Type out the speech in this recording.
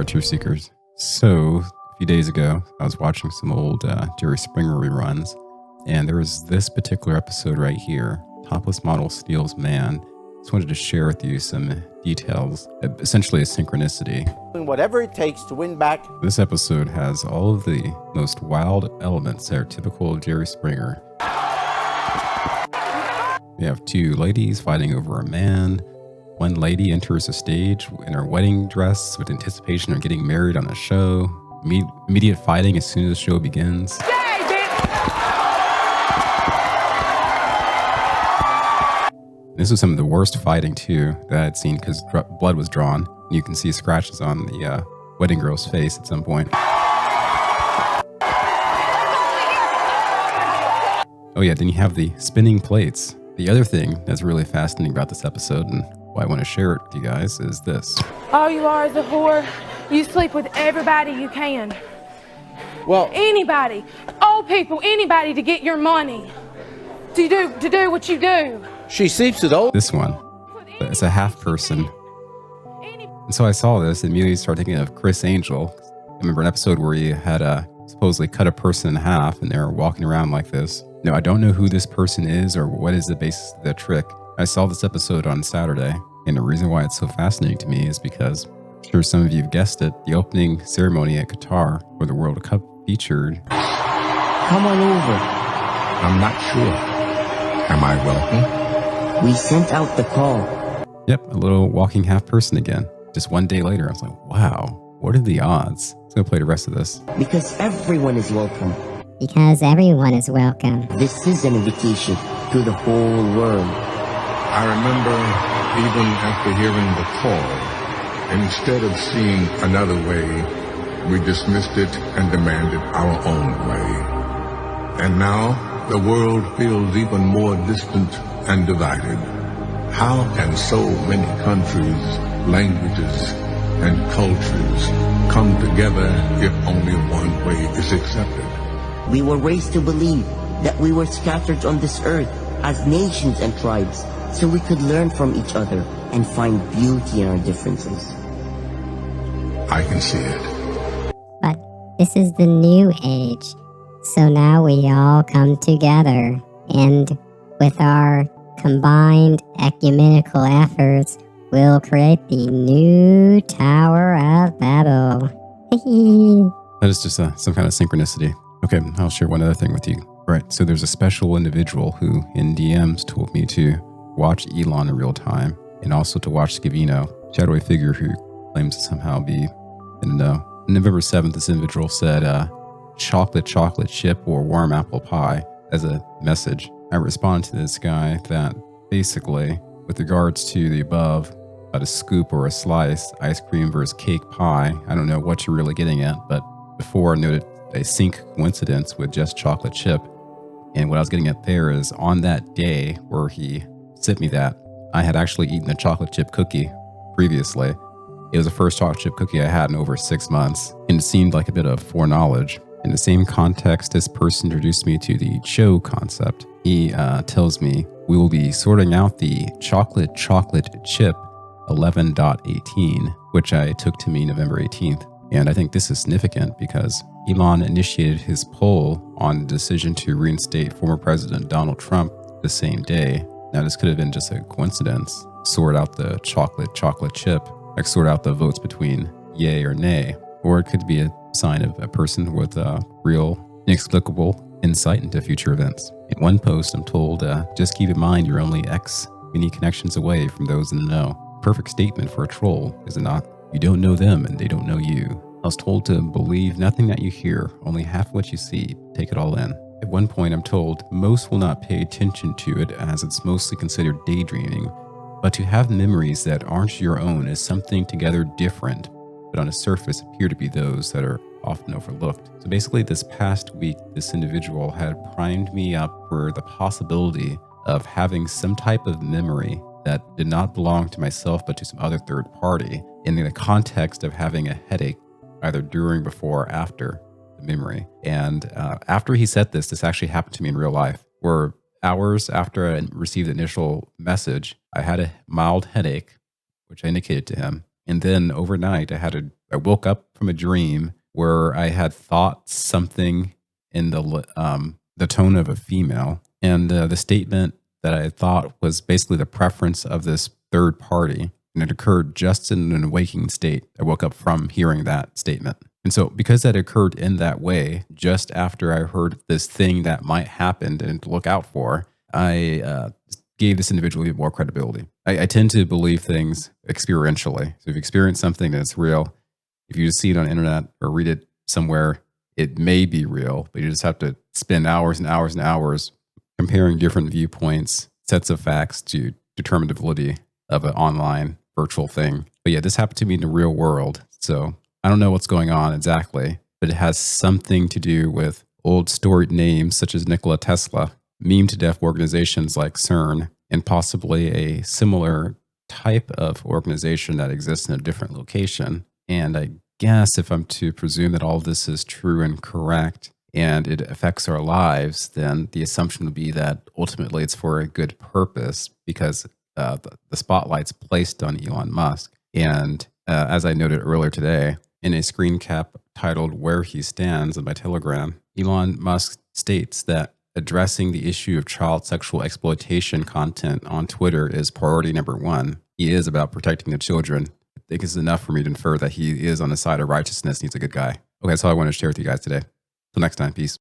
right, Truth Seekers. So, a few days ago, I was watching some old Jerry Springer reruns, and there was this particular episode right here, Topless Model Steals Man. Just wanted to share with you some details, essentially a synchronicity. Whatever it takes to win back. This episode has all of the most wild elements that are typical of Jerry Springer. We have two ladies fighting over a man. One lady enters a stage in her wedding dress with anticipation of getting married on a show. Immediate fighting as soon as the show begins. This was some of the worst fighting too that I'd seen because blood was drawn. You can see scratches on the wedding girl's face at some point. Oh yeah, then you have the spinning plates. The other thing that's really fascinating about this episode, and why I want to share it with you guys, is this. All you are is a whore. You sleep with everybody you can. Well, Anybody, old people, anybody to get your money. To do what you do. she sleeps with old. This one, it's a half person. And so I saw this and immediately started thinking of Chris Angel. I remember an episode where he had supposedly cut a person in half and they were walking around like this. Now, I don't know who this person is or what is the basis of the trick. I saw this episode on Saturday, and the reason why it's so fascinating to me is because, I'm sure some of you have guessed it, the opening ceremony at Qatar, where the World Cup featured. Come on over. I'm not sure. Am I welcome? We sent out the call. Yep, a little walking half person again. Just one day later, I was like, wow, what are the odds? Let's go play the rest of this. Because everyone is welcome. Because everyone is welcome. This is an invitation to the whole world. I remember even after hearing the call, instead of seeing another way, we dismissed it and demanded our own way. And now the world feels even more distant and divided. How can so many countries, languages, and cultures come together if only one way is accepted? We were raised to believe that we were scattered on this earth as nations and tribes, so we could learn from each other and find beauty in our differences. I can see it. But this is the new age. So now we all come together, and with our combined ecumenical efforts, we'll create the new Tower of Babel. That is just some kind of synchronicity. Okay, I'll share one other thing with you. Right, so there's a special individual who in DMs told me to watch Elon in real time and also to watch Scavino, shadowy figure who claims to somehow be in the know. On November 7th, this individual said chocolate chip or warm apple pie as a message. I responded to this guy that basically, with regards to the above, about a scoop or a slice, ice cream versus cake pie, I don't know what you're really getting at, but before I noted a sync coincidence with just chocolate chip. And what I was getting at there is on that day where he sent me that, I had actually eaten a chocolate chip cookie previously. It was the first chocolate chip cookie I had in over 6 months, and it seemed like a bit of foreknowledge. In the same context, this person introduced me to the Cho concept. He tells me we will be sorting out the chocolate chip 11.18, which I took to mean November 18th. And I think this is significant because Elon initiated his poll on the decision to reinstate former President Donald Trump the same day. Now, this could have been just a coincidence. Sort out the chocolate chip, like sort out the votes between yay or nay. Or it could be a sign of a person with a real, inexplicable insight into future events. In one post, I'm told, just keep in mind you're only X many connections away from those in the know. Perfect statement for a troll, is it not? You don't know them and they don't know you. I was told to believe nothing that you hear, only half what you see. Take it all in. At one point, I'm told most will not pay attention to it as it's mostly considered daydreaming, but to have memories that aren't your own is something together different, but on the surface appear to be those that are often overlooked. So basically this past week, this individual had primed me up for the possibility of having some type of memory that did not belong to myself but to some other third party in the context of having a headache either during, before, or after the memory. And after he said this actually happened to me in real life, where hours after I received the initial message, I had a mild headache, which I indicated to him. And then overnight, I had I woke up from a dream where I had thought something in the tone of a female, and the statement that I thought was basically the preference of this third party, and it occurred just in an waking state. I woke up from hearing that statement. And so because that occurred in that way, just after I heard this thing that might happen and to look out for, I gave this individual even more credibility. I tend to believe things experientially. So if you experience something that's real, if you just see it on the internet or read it somewhere, it may be real, but you just have to spend hours and hours and hours comparing different viewpoints, sets of facts to determine the validity of an online virtual thing. But yeah, this happened to me in the real world. So I don't know what's going on exactly, but it has something to do with old storied names such as Nikola Tesla, meme to death organizations like CERN, and possibly a similar type of organization that exists in a different location. And I guess if I'm to presume that all of this is true and correct and it affects our lives, then the assumption would be that ultimately it's for a good purpose because the spotlight's placed on Elon Musk. And as I noted earlier today, in a screen cap titled Where He Stands on my Telegram, Elon Musk states that addressing the issue of child sexual exploitation content on Twitter is priority number one. He is about protecting the children. I think it's enough for me to infer that he is on the side of righteousness and he's a good guy. Okay, that's all I wanted to share with you guys today. Till next time, peace.